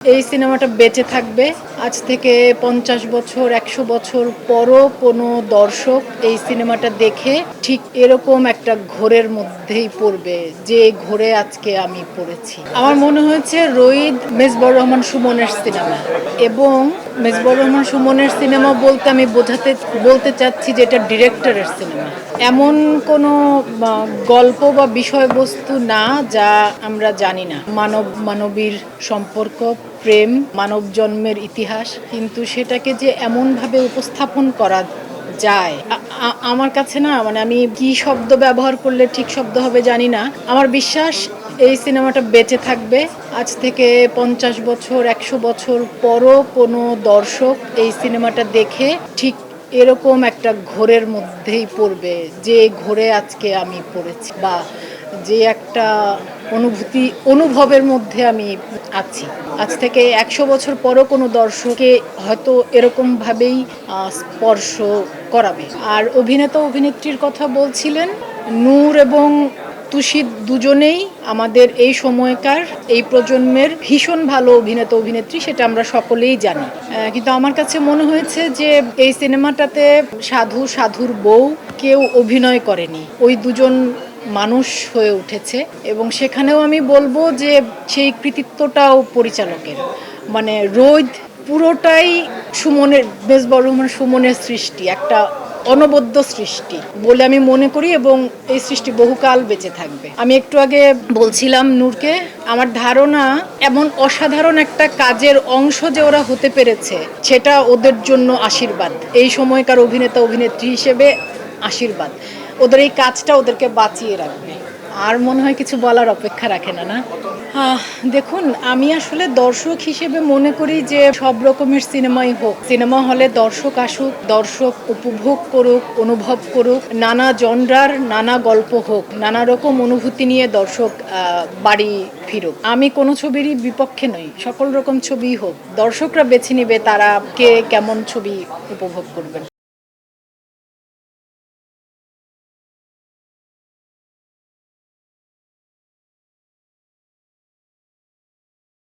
এই সিনেমাটা বেঁচে থাকবে আজ থেকে 50 বছর 100 বছর পরও কোনো দর্শক এই সিনেমাটা দেখে ঠিক এরকম একটা ঘোরের মধ্যেই পড়বে যে ঘোরে আজকে আমি পড়েছি। আমার মনে হয়েছে রোহিত মেজবর রহমান সুমনের সিনেমা, এবং মেজবর রহমান সুমনের সিনেমা বলতে আমি বলতে চাচ্ছি যে এটা ডিরেক্টরের সিনেমা। এমন কোনো গল্প বা বিষয়বস্তু না যা আমরা জানি না। মানবীর সম্পর্ক, প্রেম, মানব জন্মের ইতিহাস, কিন্তু সেটাকে যে এমনভাবে উপস্থাপন করা যায় আমার কাছে না, মানে আমি কি শব্দ ব্যবহার করলে ঠিক শব্দ হবে জানি না। আমার বিশ্বাস এই সিনেমাটা বেঁচে থাকবে আজ থেকে 50 বছর 100 বছর পরও কোনো দর্শক এই সিনেমাটা দেখে ঠিক এরকম একটা ঘোরের মধ্যেই পড়বে যে ঘোরে আজকে আমি পড়েছি, বা যে একটা অনুভবের মধ্যে আমি আছি। আজ থেকে 100 বছর পরও কোনো দর্শকে হয়তো এরকমভাবেই স্পর্শ করাবে। আর অভিনেতা অভিনেত্রীর কথা বলছিলেন, নূর এবং তুষি দুজনেই আমাদের এই সময়কার এই প্রজন্মের ভীষণ ভালো অভিনেতা অভিনেত্রী, সেটা আমরা সকলেই জানি। কিন্তু আমার কাছে মনে হয়েছে যে এই সিনেমাটাতে সাধুর বউ কেউ অভিনয় করেনি, ওই দুজন মানুষ হয়ে উঠেছে। এবং সেখানেও আমি বলবো যে সেই কৃতিত্বটাও পরিচালকের, মানে রোহিত পুরোটাই মেজবর রহমান সুমনের সৃষ্টি, একটা অনবদ্য সৃষ্টি বলে আমি মনে করি, এবং এই সৃষ্টি বহুকাল বেঁচে থাকবে। আমি একটু আগে বলছিলাম নূরকে, আমার ধারণা এমন অসাধারণ একটা কাজের অংশ যে ওরা হতে পেরেছে সেটা ওদের জন্য আশীর্বাদ, এই সময়কার অভিনেতা অভিনেত্রী হিসেবে আশীর্বাদ। ওদের এই কাজটা ওদেরকে বাঁচিয়ে রাখবে। আর মনে হয় কিছু বলার অপেক্ষা রাখে না। দেখুন, আমি আসলে দর্শক হিসেবে মনে করি যে সব রকমের সিনেমাই হোক, সিনেমা হলে দর্শক আসুক, দর্শক উপভোগ করুক, অনুভব করুক, নানা জনরার নানা গল্প হোক, নানা রকম অনুভূতি নিয়ে দর্শক বাড়ি ফিরুক। আমি কোনো ছবিরই বিপক্ষে নই, সকল রকম ছবিই হোক, দর্শকরা বেছে নেবে তারা কে কেমন ছবি উপভোগ করবেন।